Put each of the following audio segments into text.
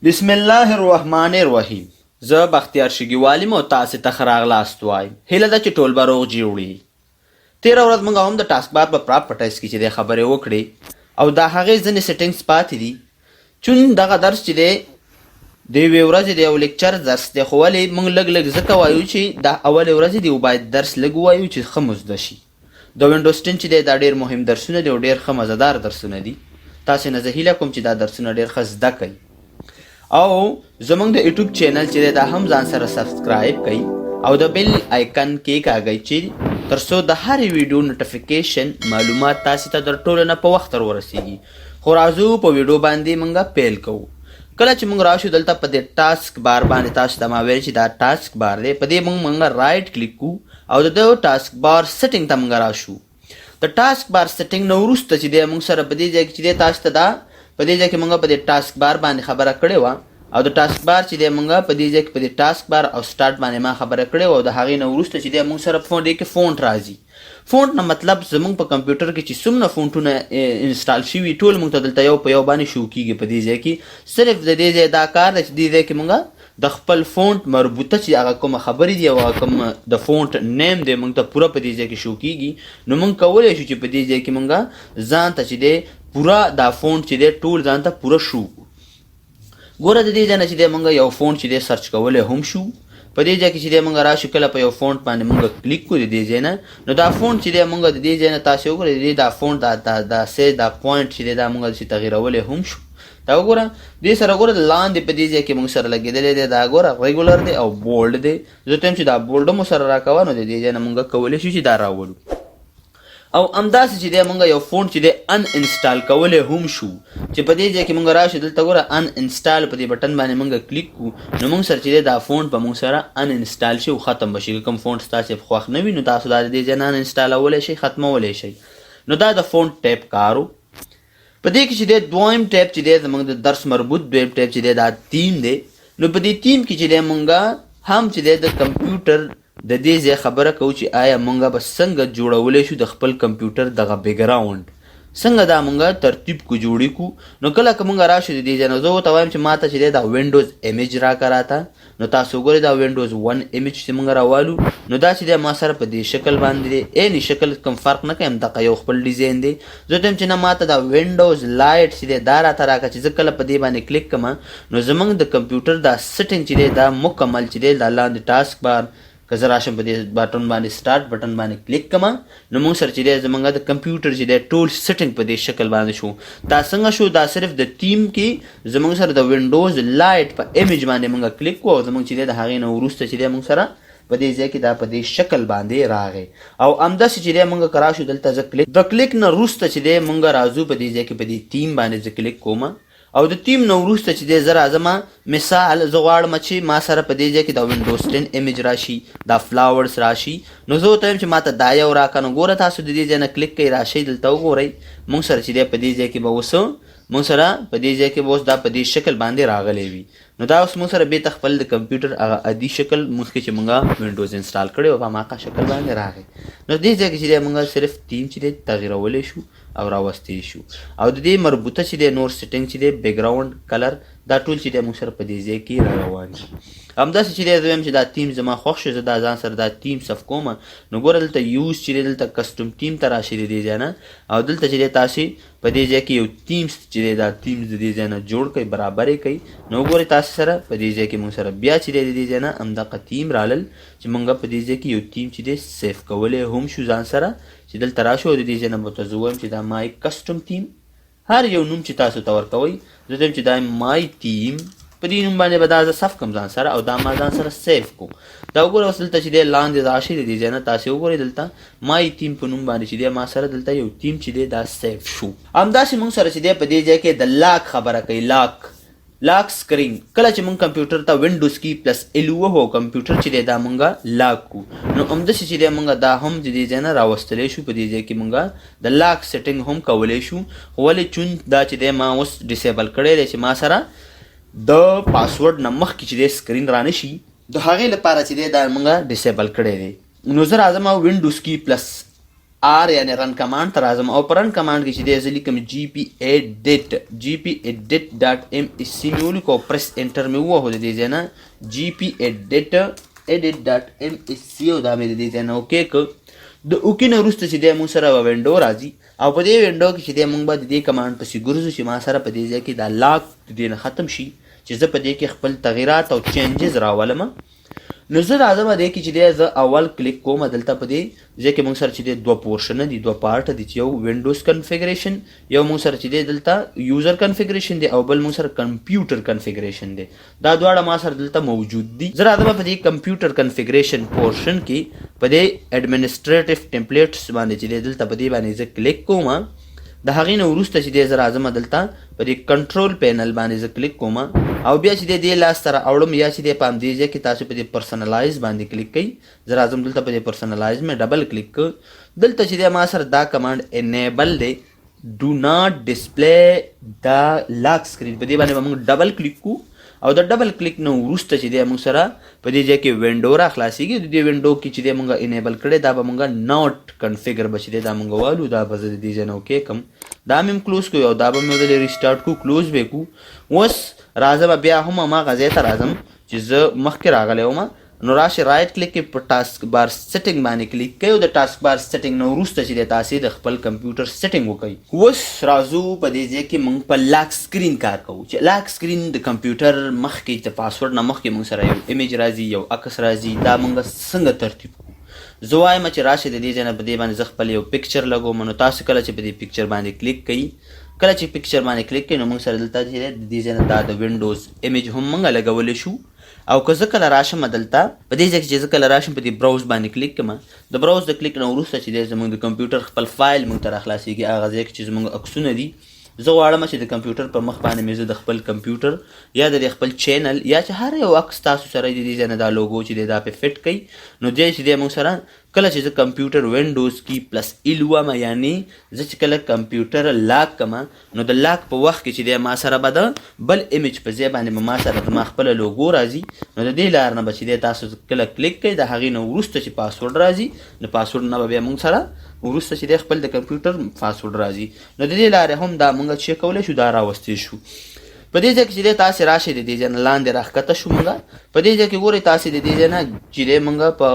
بسم الله الرحمن الرحیم. زه بختیار شګیوالي مو تاسې ته ښه راغلاست وایم. هیله ده چې ټول به روغ جوړ وي. تېره ورځ موږ هم د ټاسک بار په پراپرټایز کې چې دی خبرې وکړې او د هغې ځینې سیټینګز پاتې دي. چون دغه درس چې دی د یوې ورځې د یو لیکچر درس دی، خو ولې موږ لږ ځکه وایو چې دا اولې ورځې دی باید درس لږ ووایو چې ښه مو زده شي. د وینډوز 10 چې دی دا ډېر مهم درسونه دي او ډېر ښه مزهدار درسونه دي. تاسې نه زه هیله کوم چې دا درسونه ډېر ښه زده کړئ او زمونږ د یوټیوب چینل چې دی دا هم ځان سره سبسکرایب کړئ او د بیل آیکن کېکاږئ چې تر څو د هرې ویډیو نوټیفیکیشن معلومات تاسې ته در ټولو نه په وخت ورسیږي. خو راځو په ویډیو باندې موږ پیل کوو. کله چې موږ راشو دلته په دې ټاسک بار باندې تاسو ته ما ویل چې دا ټاسک بار دی، په دې موږ رایټ کلیک کوو او د ټاسک بار سیټینګ ته موږ راشو. د ټاسک بار سیټینګ نه وروسته چې دی موږ سره په دې ځای کې چې دی تاسو ته دا په دې ځای کې موږ په دې ټاسک بار باندې خبره کړې وه او د ټاسک بار چې دی موږ په دې ځای کې په دې ټاسک بار او سټارټ باندې ما خبره کړې وه او د هغې نه وروسته چې دی موږ سره په دې کې فونټ راځي. فونټ نه مطلب زموږ په کمپیوټر کې چې څومره فونټونه انسټال شوي ټول موږ ته دلته یو په یو باندې شو کېږي. په دې ځای کې صرف د دې ځای دا کار دی چې دې ځای کې موږ د خپل فونټ مربوطه چې هغه کومه خبرې دي او هغه کوم د فونټ نیم دی موږ ته پوره په دې ځای کې شو کېږي. نو موږ کولی شو چې په دې ځای کې موږ ځان ته چې دی پوره دا فونټ چې دی ټول ځان ته پوره شو. ګوره د دې ځای نه چې دی موږ یو فونټ چې دی سرچ کولی هم شو. په دې ځای کې چې دی موږ راشو کله په یو فونټ باندې موږ کلیک کړو د دې ځای نه، نو دا فونټ چې دی موږ د دې ځای نه تاسې وګورئ دا فونټ دا سیز دا پوینټ چې دی دا موږ چې تغییرولی هم شو. دا وګوره دې سره ګوره لاندې په دې ځای کې موږ سره لګېدلی دی دا ګوره ریګولر دی او بولډ دی. زه ته یم چې دا بولډ مو سره راکوه نو د دې ځای نه موږ کولی شو چې دا راولو. او همداسې چې دی موږ یو فونټ چې دی ان انسټال کولی هم شو چې په دې ځای کې موږ راشو دلته ګوره ان انسټال په دې بټن باندې موږ کلیک کړو نو موږ سره چې دی دا فونټ به موږ سره ان انسټال شي او ختم به شي. کوم فونټ ستاسې خوښ نه وي نو تاسو دا د دې ځای نه ان انسټالولی شئ، ختمولی شئ. نو دا د فونټ ټیپ کارو. په دې کې چې دی دویم ټیپ چې دی زموږ د درس مربوط دویم ټیپ چې دی دا تیم دی. نو په دې تیم کې چې دی موږ هم چې دی د کمپیوټر د دې ځای خبره کوو چې آیا موږ به څنګه جوړولی شو د خپل کمپیوټر دغه بیکګراونډ څنګه دا موږ ترتیب کو جوړی کو. نو کله که موږ راشو د دې ځای نه زه ورته وایم چې ما ته چې دی دا وینډوز ایمیج راکړه راته. نو تاسو وګورئ دا وینډوز 1 ایمیج چې موږ راوالو نو دا چې دی ما سره په دې شکل باندې دی اینی شکل کوم فرق نه کوي، همدغه یو خپل ډیزاین دی. زه ته یم چې نه ما ته دا وینډوز لایټ چې دی دا راته راکړه چې زه کله په دې باندې کلیک کړم نو زموږ د کمپیوټر دا سیټینګ چې دی دا مکمل چې دی دا لاندې ټاسک بار که زه راشم په دې بټن باندې سټارټ بټن باندې کلیک کړم نو موږ سره چې دی زموږ د کمپیوټر چې دی ټول سیټینګ په دې شکل باندې شو. دا څنګه شو؟ دا صرف د ټیم کې زموږ سره د وینډوز لایټ په ایمیج باندې موږ کلیک کوو او زموږ چې دی د هغې نه وروسته چې دی موږ سره په دې ځای کې دا په دې شکل باندې راغی. او همداسې چې دی موږ که راشو دلته زه د کلیک نه وروسته چې دی موږ راځو په دې ځای کې په دې ټیم باندې زه کلیک کوم او د ټیم نه وروسته چې دی زه راځم مثال زه غواړم چې ما سره په دې ځای کې د وینډوز 10 ایمیج راشي، دا فلاورز راشي. نو زه ورته وایم چې ما ته دا یو راکړه. نو ګوره تاسو د دې ځای نه کلیک کوئ راشئ دلته وګورئ موږ سره چې دی په دې ځای کې به اوس موږ سره په دې ځای کې به اوس دا په دې شکل باندې راغلی وي. نو دا اوس موږ سره بېرته خپل د کمپیوټر هغه عادي شکل مخکې چې موږ وینډوز انسټال کړی و په هماغه شکل باندې راغی. نو دې ځای کې چې دی موږ صرف ټیم چې دی تغییرولی شو او راوستی شو او د دې مربوطه چې دی نور سیټینګ چې دی بیکګراونډ کلر دا ټول چې دی موږ سره په دې ځای کې را روان دي. همداسې چې دی زه وایم چې دا ټیم زما خوښ شو زه دا ځان سره دا ټیم صف کوم. نو ګوره دلته یوز چې دی دلته کسټم ټیم ته راشي د دې ځای نه او دلته چې دی تاسې په دې ځای کې یو ټیمز چې دی دا ټیمز د دې ځای نه جوړ کړئ برابر یې کړئ. نو وګورئ تاسې سره په دې ځای کې موږ سره بیا چې دی د دې ځای نه همدغه ټیم رالل چې موږ په دې ځای کې یو ټیم چې دی سیف کولی هم شو ځان سره چې دلته راشو د دې ځای نه به ورته زه ووایم چې دا مای کسټم ټیم هر یو نوم چې تاسو ته ورکوئ زه ته چې دا مای ټیم په دې نوم باندې به دا زه صف کړم ځان سره او دا ما ځان سره سیف کو. دا وګوره اوس دلته چې دی لاندې راشئ د دې ځای نه تاسې وګورئ دلته مای ټیم په نوم باندې چې دی ما سره دلته یو ټیم چې دی دا سیف شو. همداسې موږ سره چې دی په دې ځای کې د لاک خبره کوي. لاک سکرین کله چې موږ کمپیوټر ته وینډوز کی پلس ال وهو کمپیوټر چې دی دا موږ لاک کو نو همداسې چې دی موږ دا هم د دې ځای نه راوستلی شو. په دې ځای کې موږ د لاک سیټینګ هم کولی شو خو ولې چون دا چې دی ما اوس ډسیبل کړی دی چې ما سره د پاسورډ نه مخکې چې دی سکرین را نه شي د هغې لپاره چې دی دا موږ ډسیبل کړی دی. نو زه راځم وینډوز کی پلس آر یعنی رن کمانډ ته راځم او په رن کمانډ کې چې دی زه لیکم gp-edit.msc مې ولیکو پرس انټر مې ووهو د دې ځای نه gp-edit.msc او دا مې د دې ځای نه اوکې کړ. د اوکې نه وروسته چې دی مونږ سره به وینډو راځي او په دې وینډو کې چې دی مونږ به د دې کمانډ پسې ګرځو چې ما سره په دې ځای کې دا لاک د دې نه ختم شي چې زه په دې کې خپل تغییرات او چینجز راولم. نو زه راځم دې کې چې دی زه اول کلیک کوم دلته په دې ځای کې مونږ سره چې دی دوه پورشنه دي دوه پارټ دي چې یو وینډوز کنفیګریشن یو مونږ سره چې دی دلته یوزر کنفیګریشن دی او بل مونږ سره کمپیوټر کنفیګریشن دی. دا دواړه ما سره دلته موجود دي. زه راځم په دې کمپیوټر کنفیګریشن پورشن کې په دې ایډمنسټریټیو ټمپلیټس باندې چې دی دلته په دې باندې زه کلیک کوم. د هغې نه وروسته چې دی زه راځم دلته په دې کنټرول پینل باندې زه کلیک کوم او بیا چې دی دې لاس ته راوړم یا چې دی په همدې ځای کې تاسو په دې پرسنلایز باندې کلیک کوئ. زه راځم دلته په دې پرسنلایز مې ډبل کلیک کړ. دلته چې دی ما سره دا کمانډ انیبل دی ډو ناٹ ډسپلی دا لاک سکرین په دې باندې به موږ ډبل کلیک کوو او د ډبل کلیک نه وروسته چې دی موږ سره په دې ځای کې وینډو را خلاصېږي. د دې وینډو کې چې دی موږ انیبل کړی دا به موږ ناٹ کنفیګر به چې دی دا موږ والو دا به زه د دې ځای نه اوکې کړم. دا مې هم کلوز کړو او دا به مې ودلې ریسټارټ کړو کلوز به کړو. اوس راځم بیا هم هماغه ځای ته راځم چې زه مخکې راغلی وم. نو راشئ رایټ کلیک کې په ټاسک بار سیټینګ باندې کلیک کوئ او د ټاسک بار سیټینګ نه وروسته چې دی تاسې د خپل کمپیوټر سیټینګ وکړئ. اوس راځو په دې ځای کې موږ په لاک سکرین کار کوو چې لاک سکرین د کمپیوټر مخکې د پاسورډ نه مخکې موږ سره یو ایمیج راځي یو عکس راځي دا موږ څنګه ترتیب کوو. زه وایم چې راشئ د دې ځای نه په دې باندې زه خپل یو پکچر لګوم. نو تاسو کله چې په دې پکچر باندې کلیک کوئ کله چې پکچر باندې کلیک کوئ نو موږ سره دلته چې د دې ځای نه دا د وینډوز ایمیج هم موږ لګولی شو. او که زه کله راشم دلته په دې ځای کې چې زه کله راشم په دې براوز باندې کلیک کړم د براوز د کلیک نه وروسته چې دی زموږ د کمپیوټر خپل فایل موږ ته راخلاصېږي هغه ځای کې چې زموږ عکسونه دي. زه غواړم چې د کمپیوټر په مخ باندې مې زه د خپل کمپیوټر یا د خپل چینل یا چې هر یو عکس تاسو سره د دې ځای نه دا لوګو چې دی دا پې فټ کوي. نو دی چې دی موږ سره کله چې زه کمپیوټر وینډوز کی پلس ال وم یعنی زه چې کله کمپیوټر لاک کړم نو د لاک په وخت کې چې دی ما سره به د بل ایمیج په ځای باندې ما سره زما خپله لوګو راځي. نو د دې لار نه به چې دی تاسو کله کلیک کوئ د هغې نه وروسته چې پاسورډ راځي نو پاسورډ نه به بیا موږ سره وروسته چې دی خپل د کمپیوټر پاسورډ راځي. نو د دې لارې هم دا موږ چې کولی شو دا راوستی شو. په دې ځای کې چې دی تاسې راشئ د دې ځای نه لاندې راښکته شو موږ په دې ځای کې ګورئ تاسې د دې ځای نه چې دی موږ په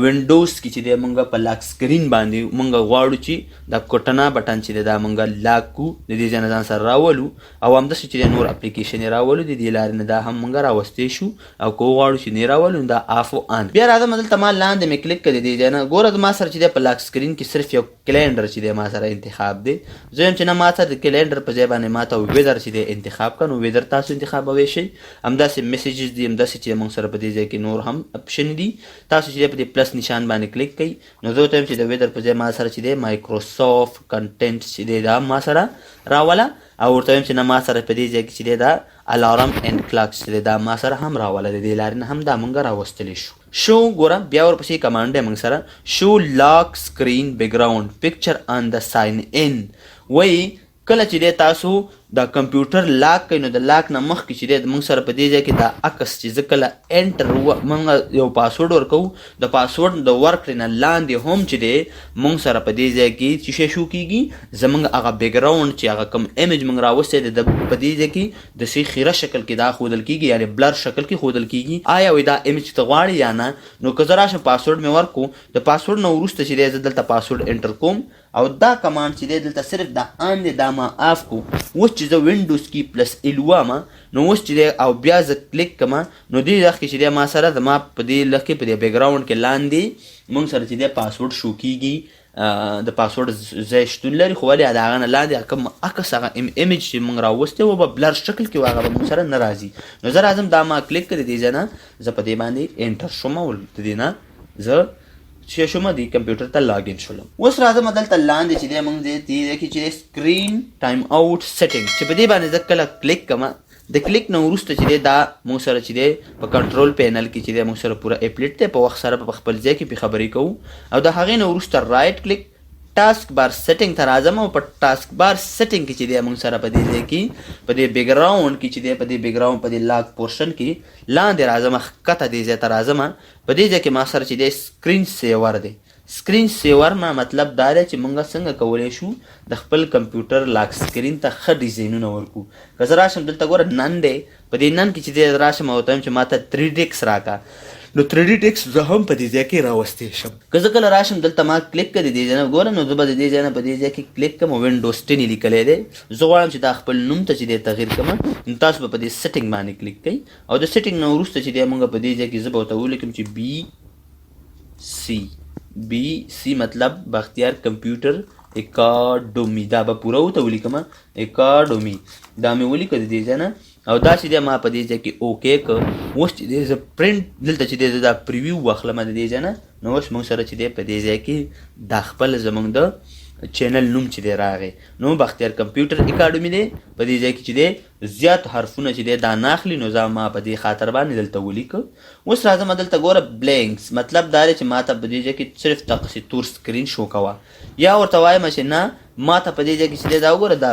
وینډوز کې چې دی موږ په لاک سکرین باندې موږ غواړو چې دا کوټنه بټن چې دی دا موږ لاک کړو د دې ځای نه ځان سره راولو او همداسې چې دی نور اپلیکیشن یې راولو د دې لارې نه دا هم موږ راوستی شو او که وغواړو چې نه یې راولو نو دا آف او آن. بیا راځم دلته ما لاندې مې کلیک کړی د دې ځای نه ګوره ما سره چې دی په لاک سکرین کې صرف یو کلینډر چې دی ما سره انتخاب دی. زه یم چې نه ما ته د کلینډر په ځای باندې ما ته ویدر چې دی انتخاب کړه نو ویدر تاسو انتخابوی شئ. همداسې میسیجز دي همداسې چې موږ سره په دې ځای کې نور هم اپشن دي. تاسو چې دی په دې پلس نشان باندې کلیک کوي نو زه ورته وایم چې د ویدر په ځای ما سره چې دی مایکروسافټ کنټینټ چې دی دا ما سره راوله او ورته وایم چې نه ما سره په دې ځای کې چې دی دا الارم اینډ کلاک چې دی دا ما سره هم راوله د دې لارې نه هم دا موږ راوستلی شو. شو ګوره بیا ورپسې کمانډ دی موږ سره شو لاک سکرین بیکګراوند پکچر آن د ساین ان وایي کله چې دی تاسو دا کمپیوټر لاک کوي نو د لاک نه مخکې چې دی موږ سره په دې ځای کې دا عکس چې زه کله انټر موږ یو پاسورډ ورکوو د پاسورډ د ورکړې نه لاندې هم چې دی موږ سره په دې ځای کې څه شی شو کېږي زموږ هغه بیکګراوند چې هغه کوم ایمیج موږ راوستی دی په دې ځای کې داسې خیره شکل کې دا ښودل کېږي یعنې بلر شکل کې ښودل کېږي آیا وایي دا ایمیج ته غواړي یا نه. نو که زه راشم پاسورډ مې ورکړو د پاسورډ نه وروسته چې دی زه دلته پاسورډ انټر کوم او دا کمانډ چې دی دلته صرف دا آن دی دا ما آف کو. اوس چې زه وینډوز کی پلس ال وم نو اوس چې دی او بیا زه کلیک کړم نو دې لږ کې چې دی ما سره زما په دې لږ کې په دې بیکګراوند کې لاندې موږ سره چې دی پاسورډ شو کېږي د پاسورډ ځای شتون لري خو ولې د هغه نه لاندې کوم عکس هغه ایمیج چې موږ راوستی و به بلر شکل کې و هغه به موږ سره نه راځي. نو زه راځم دا ما کلیک کړی دې ځای نه زه په دې باندې انټر شوم او د دې نه زه چې شوم دی کمپیوټر ته لاګ ان شولم. اوس راځم دلته لاندې چې دی موږ دې کې چې سکرین ټایم آوټ سیټینګ چې په دې باندې زه کله کلیک کړم د کلیک نه وروسته چې دی دا موږ سره چې دی په کنټرول پینل کې چې دی موږ سره پوره اپلیټ دی په وخت سره په خپل ځای کې پې خبرې کوو او د هغې نه وروسته رایټ کلیک ټاسک بار سیټینګ ته راځم او په ټاسک بار سیټینګ کې چې دی موږ سره په دې ځای کې په دې بیکګراوند کې چې دی په دې بیکګراوند په دې لاک پورشن کې لاندې راځم ښکته دې ځای ته راځم په دې ځای کې ما سره چې دی سکرین سیور دی سکرین سیور نه مطلب دا دی چې موږ څنګه کولی شو د خپل کمپیوټر لاک سکرین ته ښه ډیزاینونه ورکو. که زه راشم دلته ګوره نن دی، په دې نن کې چې دی راشم او ورته وایم چې ما ته 3D ټیکس راکړه، نو 3D ټیکس زه هم په دې ځای کې راوستی شم. که زه کله راشم دلته ما کلیک کړی دې ځای نه ګوره، نو زه به د دې ځای نه په دې ځای کې کلیک کړم او وینډوز 10 یې لیکلی دی. زه غواړم چې دا خپل نوم ته چې دی تغیر کړم، نو تاسو به په دې سیټینګ باندې کلیک کوئ او د سیټینګ نه وروسته چې دی موږ په دې ځای کې زه به ورته ولیکم چې BC مطلب بختیار کمپیوټر اکاډمي، دا به پوره ورته ولیکم اکاډمي، دا مې ولیکه د دې ځای نه او دا چې دی ما په دې ځای کې اوکې کړ. اوس چې دی زه پرنټ دلته چې دی زه دا پریویو واخلم د دې ځای نه، نو اوس موږ سره چې دی په دې ځای کې دا خپل زموږ د چینل نوم چې دی راغی، نو بختیار کمپیوټر اکاډمي دی. په دې ځای کې چې دی زیات حرفونه چې دی دا نه اخلي، نو زه ما په دې خاطر باندې دلته ولیکه. اوس راځم دلته ګوره بلینکس، مطلب دا دی چې ما ته په دې ځای کې صرف دقسې تور سکرین شو کوه، یا ورته وایم چې نه ما ته په دې ځای کې چې دی دا وګوره دا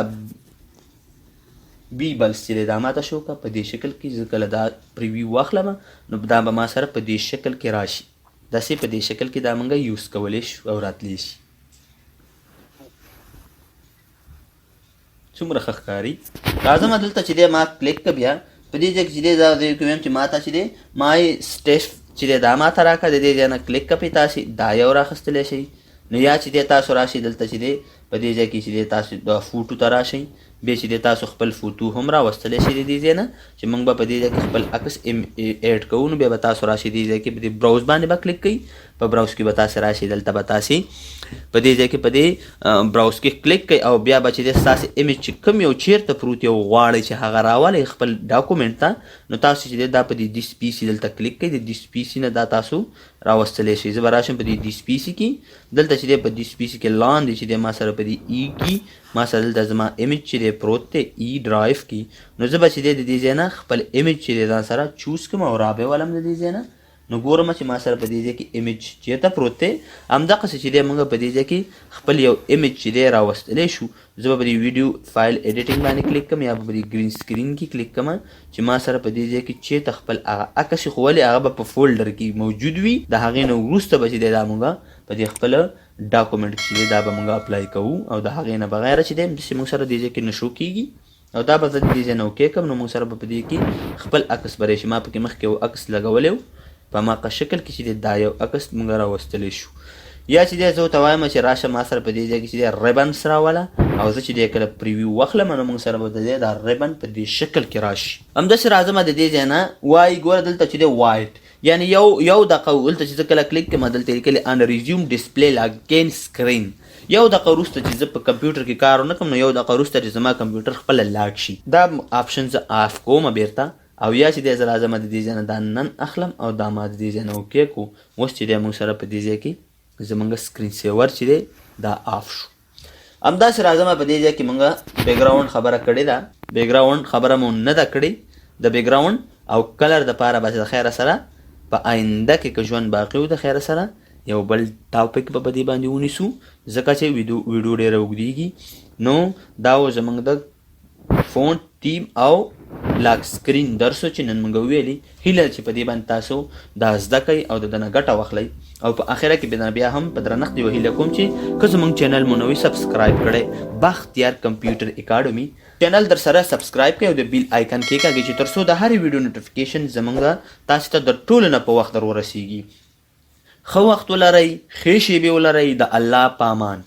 بی بلس چې دی دا ما ته شو که په دې شکل کې. زه کله دا پریویو واخلم نو دا به ما سره په دې شکل کې راشي، داسې په دې شکل کې دا موږ یوز کولی شو او راتلی شي. څومره ښه ښکاري. راځم دلته چې دی ما کلیک که بیا په دې ځای کې چې دی دا ځای کې ویم چې ما ته چې دی ما یې سټیف چې دی دا ما ته راکړه، د دې ځای نه کلیک که پې تاسې دا یو راخیستلی شئ. نو یا چې دی تاسو راشئ دلته چې دی په دې ځای کې چې دی تاسو د فوټو ته راشئ، بیا چې دی تاسو خپل فوټو هم راوستلی شئ د دې ځای نه چې موږ به په دې ځای کې خپل عکس ایډ کوو. نو بیا به تاسو راشئ دې ځای کې په دې براوز باندې به کلیک کوئ، په براوز کې به تاسې راشئ، دلته به تاسې په دې ځای کې په دې براوز کې کلیک کوئ او بیا به چې دی ستاسې ایمیج چې کوم یو چیرته پروت یو غواړئ چې هغه راولئ خپل ډاکومنټ ته، نو تاسو چې دی دا په دې ډیس پی سي دلته کلیک کوئ، د ډیس پی سي نه دا تاسو راوستلی شئ. زه به راشم په دې ډیس پی سي کې، دلته چې دی په ډیس پی سي کې لاندې چې دی ما سره په دې ای کې ما سره دلته زما ایمیج چې دی پروت دی ای ډرایو کې، نو زه به چې دی د دې ځای نه خپل ایمیج چې دی ځان سره چوز کړم او رابې ولم د دې ځای نه. نو ګورم چې ما سره په دې ځای کې ایمیج چېرته پروت دی، همدقسې چې دی موږ په دې ځای کې خپل یو ایمیج چې دی راوستلی شو. زه به په دې ویډیو فایل ایډیټینګ باندې کلیک کړم یا په دې ګرین سکرین کې کلیک کړم چې ما سره په دې ځای کې چېرته خپل هغه عکس خو ولې هغه به په فولډر کې موجود وي، د هغې نه وروسته به چې دی دا موږ په دې خپل ډاکومنټ چې دی دا به موږ اپلای کوو او د هغې نه بغیر چې دی داسې موږ سره دې ځای کې نه شو کېږي او دا به زه د دې ځای نه اوکې کړم. نو موږ سره به په دې کې خپل عکس به راشي. ما پکې مخکې یو عکس لګولی و په هماغه شکل کې چې دی دا یو عکس موږ راوستلی شو. یا چې دی زه ورته وایم چې راشه ما سره په دې ځای کې چې دی ریبنس راوله او زه چې دی کله پریویو واخلم نو موږ سره به د دې دا ریبن په دې شکل کې راشي. همداسې راځم د دې ځای نه وایي ګوره دلته چې دی وایټ یعنی یو دقه دلته چې زه کله کلیک کړم دلته یې لیکلي ان ریزیوم ډسپلی لاګین سکرین، یو دقه وروسته چې زه په کمپیوټر کې کار ونه کړم نو یو دقه وروسته چې زما کمپیوټر خپله لاګ شي. دا آپشن زه آف کوم بیرته او یا چې دی زه راځم د دې ځای نه دا نن اخلم او دا ما د دې ځای نه اوکې کړو. اوس چې دی موږ سره په دې ځای کې زموږ سکرین سیور چې دی دا آف شو. همداسې راځم په دې ځای کې موږ بیکګراوند خبره کړې ده، بیکګراوند خبره مو نه ده کړې د بیکګراوند او کلر دپاره به د خیره سره په آینده کې که ژوند باقي و د خیره سره یو بل ټاپک به په دې باندې ونیسو ځکه چې ویډیو ډېره اوږدېږي. نو دا و زموږ د فونټ ټیم او لاک سکرین درسو چې نن موږ ویلي. هیله چې په دې باندې تاسو دا زده کوئ او د ده نه ګټه واخلئ او په آخره کې بیا هم په درنښت یوه هیله کوم چې که زموږ چینل مو نوی سبسکرایب کړی بختیار کمپیوټر اکاډمي چینل در سره سبسکرایب کړئ او د بیل آیکن کېکاږئ چې تر څو د هرې ویډیو نوټیفیکیشن زموږ تاسو ته د ټولو نه په وخت در ورسیږي. ښه وخت ولرئ، ښې شېبې ولرئ، د الله په امان.